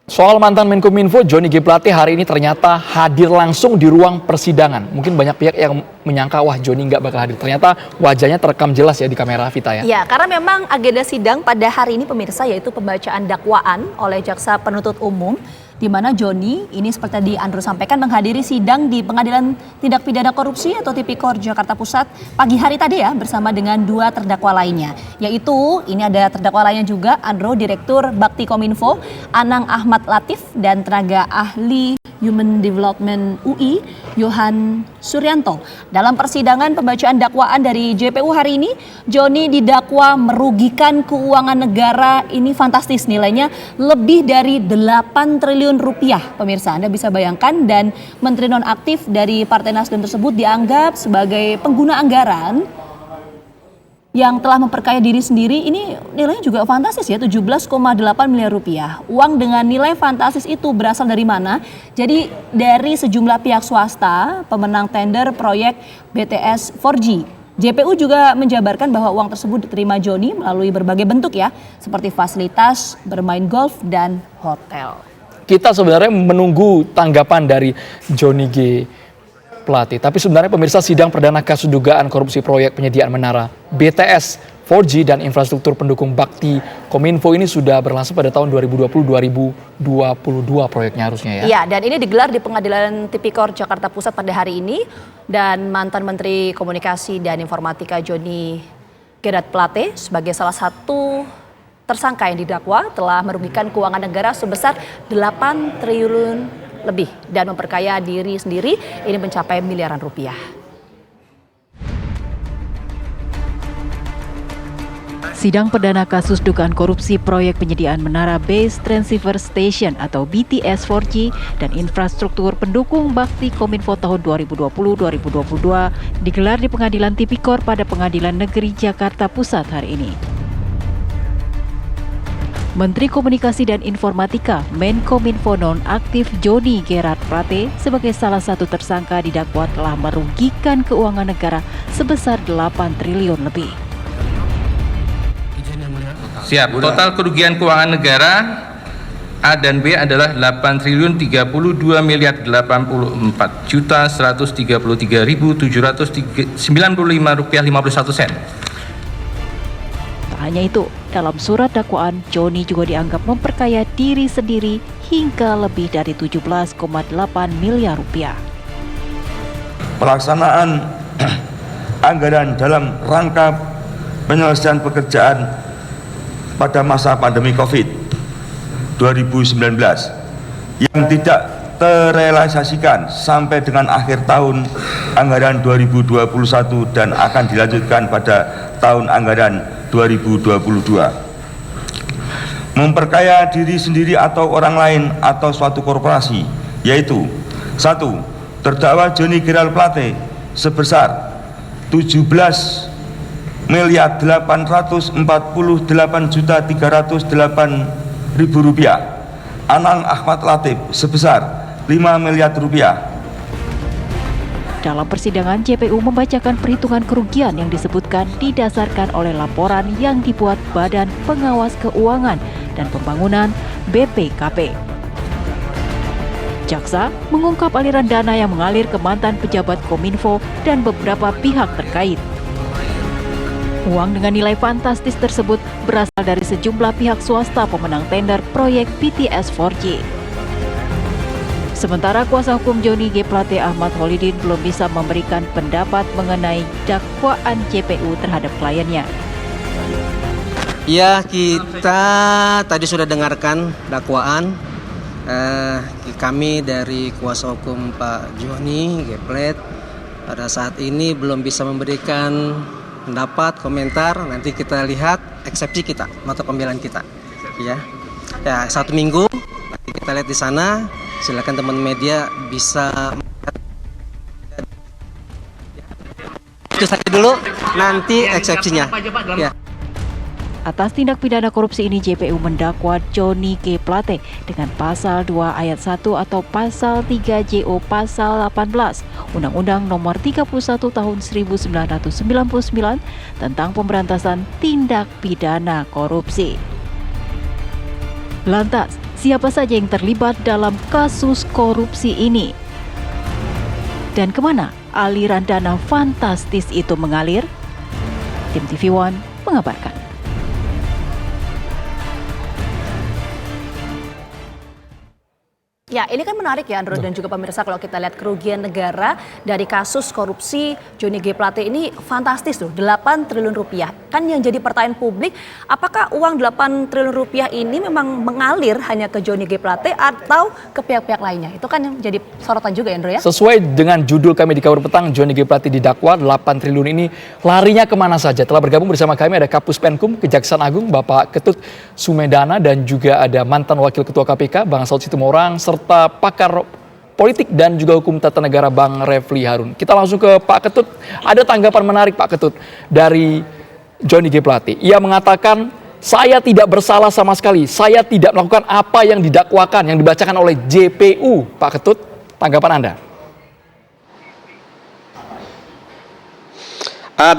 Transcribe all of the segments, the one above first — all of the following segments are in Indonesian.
Soal mantan Menkominfo Johnny G. Plate hari ini ternyata hadir langsung di ruang persidangan. Mungkin banyak pihak yang menyangka wah Johnny nggak bakal hadir. Ternyata wajahnya terekam jelas ya di kamera Vita ya. Ya, karena memang agenda sidang pada hari ini pemirsa yaitu pembacaan dakwaan oleh jaksa penuntut umum, di mana Johnny ini seperti tadi Andrew sampaikan menghadiri sidang di Pengadilan Tindak Pidana Korupsi atau Tipikor Jakarta Pusat pagi hari tadi ya bersama dengan dua terdakwa lainnya. Yaitu ini ada terdakwa lainnya juga Andrew Direktur Bakti Kominfo Anang Ahmad Latif dan tenaga ahli Human Development UI Yohan Suryanto. Dalam persidangan pembacaan dakwaan dari JPU hari ini, Johnny didakwa merugikan keuangan negara, ini fantastis nilainya lebih dari 8 triliun rupiah. Pemirsa, Anda bisa bayangkan, dan menteri nonaktif dari Partai Nasdem tersebut dianggap sebagai pengguna anggaran yang telah memperkaya diri sendiri. Ini nilainya juga fantastis ya, 17,8 miliar rupiah. Uang dengan nilai fantastis itu berasal dari mana? Jadi dari sejumlah pihak swasta, pemenang tender proyek BTS 4G. JPU juga menjabarkan bahwa uang tersebut diterima Johnny melalui berbagai bentuk ya, seperti fasilitas, bermain golf, dan hotel. Kita sebenarnya menunggu tanggapan dari Johnny G. Plate. Tapi sebenarnya pemirsa, sidang perdana kasus dugaan korupsi proyek penyediaan menara BTS 4G dan infrastruktur pendukung Bakti Kominfo ini sudah berlangsung pada tahun 2020-2022 proyeknya harusnya ya. Iya, dan ini digelar di Pengadilan Tipikor Jakarta Pusat pada hari ini, dan mantan Menteri Komunikasi dan Informatika Johnny G. Plate sebagai salah satu tersangka yang didakwa telah merugikan keuangan negara sebesar 8 triliun lebih dan memperkaya diri sendiri, ini mencapai miliaran rupiah. Sidang perdana kasus dugaan korupsi proyek penyediaan menara Base Transceiver Station atau BTS 4G dan infrastruktur pendukung Bakti Kominfo tahun 2020-2022 digelar di Pengadilan Tipikor pada Pengadilan Negeri Jakarta Pusat hari ini. Menteri Komunikasi dan Informatika Menkominfo nonaktif Johnny G. Plate sebagai salah satu tersangka didakwa telah merugikan keuangan negara sebesar 8 triliun lebih. Siap. Total kerugian keuangan negara A dan B adalah 8 triliun 32 miliar 84 juta 133.795 rupiah 51 sen. Tak hanya itu, dalam surat dakwaan, Johnny juga dianggap memperkaya diri sendiri hingga lebih dari 17,8 miliar rupiah. Pelaksanaan anggaran dalam rangka penyelesaian pekerjaan pada masa pandemi COVID-19 yang tidak terrealisasikan sampai dengan akhir tahun anggaran 2021 dan akan dilanjutkan pada tahun anggaran 2022. Memperkaya diri sendiri atau orang lain atau suatu korporasi, yaitu 1. Terdakwa Johnny G. Plate sebesar 17.848.308.000 rupiah. Anang Ahmad Latif sebesar 5 miliar rupiah. Dalam persidangan, JPU membacakan perhitungan kerugian yang disebutkan didasarkan oleh laporan yang dibuat Badan Pengawas Keuangan dan Pembangunan BPKP. Jaksa mengungkap aliran dana yang mengalir ke mantan pejabat Kominfo dan beberapa pihak terkait. Uang dengan nilai fantastis tersebut berasal dari sejumlah pihak swasta pemenang tender proyek BTS 4G. Sementara kuasa hukum Johnny G. Plate Ahmad Holidin belum bisa memberikan pendapat mengenai dakwaan JPU terhadap kliennya. Ya, kita tadi sudah dengarkan dakwaan. Kami dari kuasa hukum Pak Johnny G. Plate pada saat ini belum bisa memberikan pendapat, komentar. Nanti kita lihat eksepsi kita, nota pembelaan kita. Ya, 1 minggu nanti kita lihat di sana. Silakan teman media bisa. Itu saja dulu, nanti eksepsinya. Ya. Atas tindak pidana korupsi ini, JPU mendakwa Johnny G. Plate dengan pasal 2 ayat 1 atau pasal 3 JO pasal 18 Undang-Undang Nomor 31 Tahun 1999 tentang pemberantasan tindak pidana korupsi. Lantas, Siapa saja yang terlibat dalam kasus korupsi ini? Dan kemana aliran dana fantastis itu mengalir? Tim TV One mengabarkan. Ya, ini kan menarik ya Andro dan juga pemirsa, kalau kita lihat kerugian negara dari kasus korupsi Johnny G. Plate ini fantastis loh, 8 triliun rupiah. Kan yang jadi pertanyaan publik, apakah uang 8 triliun rupiah ini memang mengalir hanya ke Johnny G. Plate atau ke pihak-pihak lainnya? Itu kan yang jadi sorotan juga ya Andro ya? Sesuai dengan judul kami di Kabar Petang, Johnny G. Plate didakwa 8 triliun ini larinya kemana saja. Telah bergabung bersama kami ada Kapus Penkum, Kejaksaan Agung, Bapak Ketut Sumedana, dan juga ada mantan Wakil Ketua KPK, Bang Saud Situmorang, serta pakar politik dan juga hukum tata negara Bang Refli Harun. Kita langsung ke Pak Ketut. Ada tanggapan menarik Pak Ketut dari Johnny G. Plate. Ia mengatakan, saya tidak bersalah sama sekali. Saya tidak melakukan apa yang didakwakan, yang dibacakan oleh JPU. Pak Ketut, tanggapan Anda?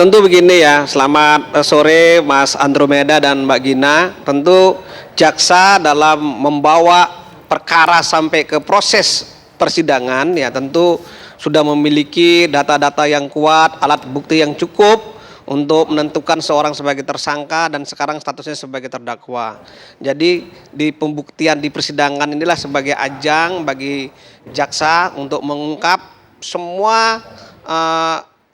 Tentu begini ya, selamat sore Mas Andromeda dan Mbak Gina. Tentu jaksa dalam membawa perkara sampai ke proses persidangan ya tentu sudah memiliki data-data yang kuat, alat bukti yang cukup untuk menentukan seorang sebagai tersangka dan sekarang statusnya sebagai terdakwa. Jadi di pembuktian di persidangan inilah sebagai ajang bagi jaksa untuk mengungkap semua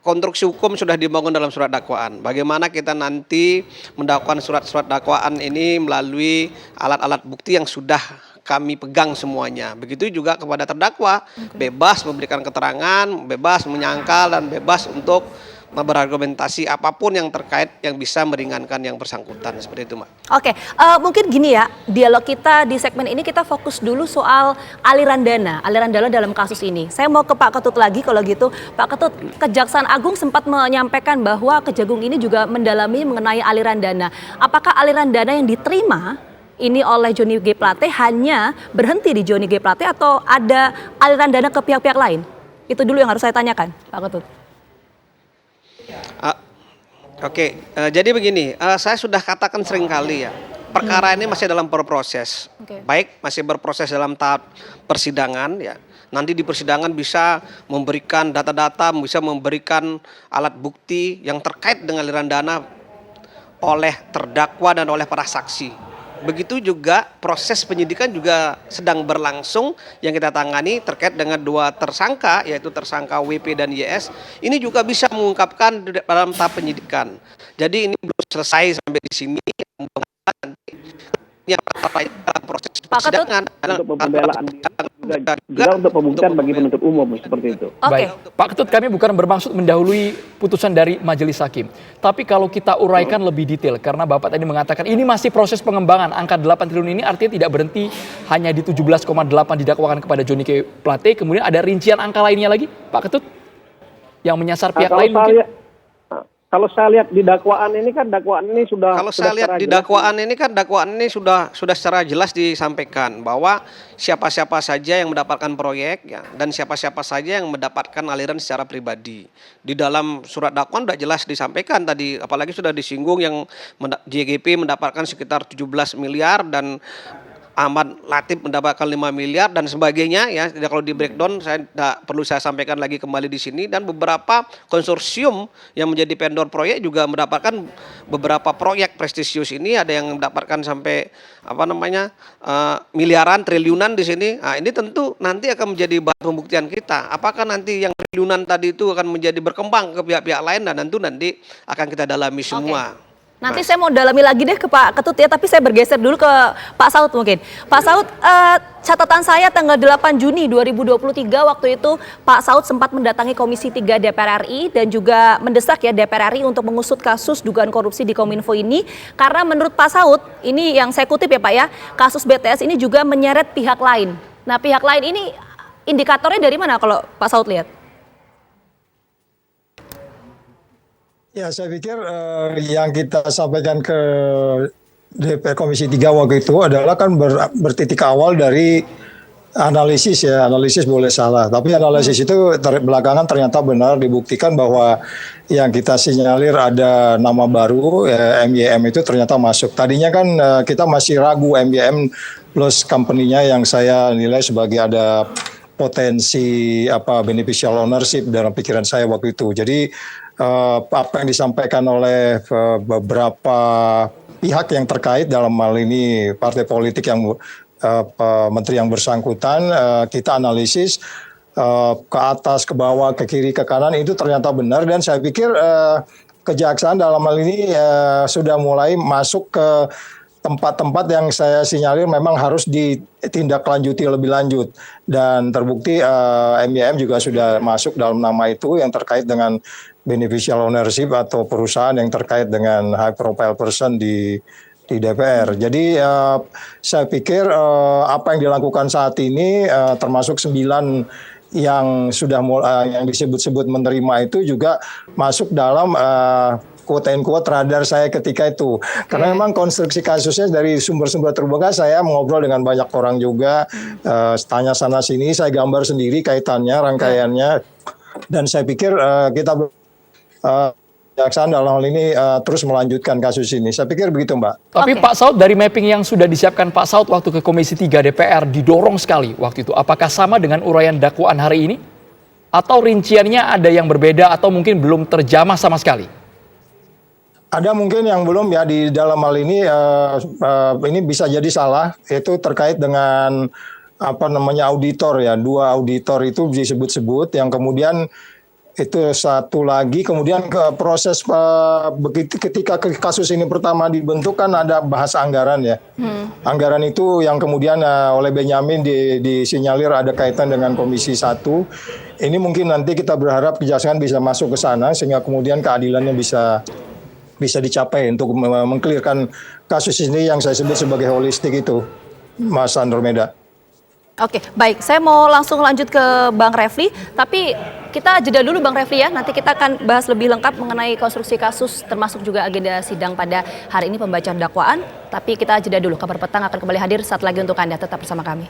konstruksi hukum sudah dibangun dalam surat dakwaan. Bagaimana kita nanti mendakwakan surat-surat dakwaan ini melalui alat-alat bukti yang sudah kami pegang semuanya. Begitu juga kepada terdakwa, bebas memberikan keterangan, bebas menyangkal, dan bebas untuk berargumentasi apapun yang terkait yang bisa meringankan yang bersangkutan. Seperti itu, Mbak. Oke, mungkin gini ya, dialog kita di segmen ini kita fokus dulu soal aliran dana dalam kasus ini. Saya mau ke Pak Ketut lagi kalau gitu. Pak Ketut, Kejaksaan Agung sempat menyampaikan bahwa Kejagung ini juga mendalami mengenai aliran dana. Apakah aliran dana yang diterima ini oleh Johnny G. Plate hanya berhenti di Johnny G. Plate atau ada aliran dana ke pihak-pihak lain? Itu dulu yang harus saya tanyakan, Pak Ketut. Jadi begini, saya sudah katakan seringkali ya, perkara ini masih dalam berproses. Baik, masih berproses dalam tahap persidangan ya. Nanti di persidangan bisa memberikan data-data, bisa memberikan alat bukti yang terkait dengan aliran dana oleh terdakwa dan oleh para saksi. Begitu juga proses penyidikan juga sedang berlangsung yang kita tangani terkait dengan 2 tersangka, yaitu tersangka WP dan YS. Ini juga bisa mengungkapkan dalam tahap penyidikan. Jadi ini belum selesai sampai di sini. Nanti yang dalam proses persidangan untuk pembelaan juga untuk pembuktian bagi penuntut umum seperti itu. Baik, Pak Ketut, kami bukan bermaksud mendahului putusan dari majelis hakim. Tapi kalau kita uraikan lebih detail, karena Bapak tadi mengatakan ini masih proses pengembangan. Angka 8 triliun ini artinya tidak berhenti hanya di 17,8 didakwakan kepada Johnny G. Plate. Kemudian ada rincian angka lainnya lagi, Pak Ketut? Yang menyasar pihak lain mungkin? Kalau saya lihat di dakwaan ini kan dakwaan ini sudah. Kalau saya lihat di dakwaan ini kan dakwaan ini sudah secara jelas disampaikan bahwa siapa-siapa saja yang mendapatkan proyek ya dan siapa-siapa saja yang mendapatkan aliran secara pribadi. Di dalam surat dakwaan sudah jelas disampaikan tadi, apalagi sudah disinggung yang JGP mendapatkan sekitar 17 miliar dan Ahmad Latif mendapatkan 5 miliar dan sebagainya ya. Jadi kalau di breakdown saya tidak perlu saya sampaikan lagi kembali di sini, dan beberapa konsorsium yang menjadi vendor proyek juga mendapatkan beberapa proyek prestisius ini, ada yang mendapatkan sampai miliaran, triliunan di sini. Nah, ini tentu nanti akan menjadi bahan pembuktian kita. Apakah nanti yang triliunan tadi itu akan menjadi berkembang ke pihak-pihak lain, dan nanti akan kita dalami semua. Nanti saya mau dalami lagi deh ke Pak Ketut ya, tapi saya bergeser dulu ke Pak Saud mungkin. Pak Saud, catatan saya tanggal 8 Juni 2023 waktu itu Pak Saud sempat mendatangi Komisi 3 DPR RI dan juga mendesak ya DPR RI untuk mengusut kasus dugaan korupsi di Kominfo ini, karena menurut Pak Saud, ini yang saya kutip ya Pak ya, kasus BTS ini juga menyeret pihak lain. Nah, pihak lain ini indikatornya dari mana kalau Pak Saud lihat? Ya, saya pikir yang kita sampaikan ke DPR Komisi 3 waktu itu adalah kan bertitik awal dari Analisis boleh salah, tapi analisis itu belakangan ternyata benar, dibuktikan bahwa yang kita sinyalir ada nama baru, MYM itu ternyata masuk. Tadinya kan kita masih ragu MYM plus company-nya yang saya nilai sebagai ada potensi beneficial ownership dalam pikiran saya waktu itu. Jadi apa yang disampaikan oleh beberapa pihak yang terkait, dalam hal ini partai politik yang menteri yang bersangkutan, kita analisis ke atas, ke bawah, ke kiri, ke kanan, itu ternyata benar. Dan saya pikir kejaksaan dalam hal ini sudah mulai masuk ke tempat-tempat yang saya sinyalir memang harus ditindaklanjuti lebih lanjut. Dan terbukti MYM juga sudah masuk dalam nama itu yang terkait dengan beneficial ownership atau perusahaan yang terkait dengan high profile person di DPR. Jadi saya pikir apa yang dilakukan saat ini termasuk 9 yang sudah yang disebut-sebut menerima itu juga masuk dalam quote-unquote radar saya ketika itu. Karena memang konstruksi kasusnya dari sumber-sumber terbuka, saya mengobrol dengan banyak orang juga, tanya sana sini, saya gambar sendiri kaitannya, rangkaiannya, dan saya pikir kita kejaksaan dalam hal ini terus melanjutkan kasus ini. Saya pikir begitu, Mbak. Tapi Pak Saud, dari mapping yang sudah disiapkan Pak Saud waktu ke Komisi 3 DPR didorong sekali waktu itu. Apakah sama dengan uraian dakwaan hari ini? Atau rinciannya ada yang berbeda atau mungkin belum terjamah sama sekali? Ada mungkin yang belum ya di dalam hal ini. Ini bisa jadi salah. Itu terkait dengan auditor ya. 2 auditor itu disebut-sebut yang kemudian itu satu lagi, kemudian ke proses ketika kasus ini pertama dibentuk kan ada bahas anggaran ya. Anggaran itu yang kemudian oleh Benyamin disinyalir ada kaitan dengan Komisi 1. Ini mungkin nanti kita berharap kejaksaan bisa masuk ke sana sehingga kemudian keadilannya bisa dicapai untuk mengklirkan kasus ini yang saya sebut sebagai holistik itu, Mas Andromeda. Oke, baik. Saya mau langsung lanjut ke Bang Refli, tapi kita jeda dulu Bang Refli ya. Nanti kita akan bahas lebih lengkap mengenai konstruksi kasus, termasuk juga agenda sidang pada hari ini pembacaan dakwaan. Tapi kita jeda dulu. Kabar Petang akan kembali hadir saat lagi untuk Anda. Tetap bersama kami.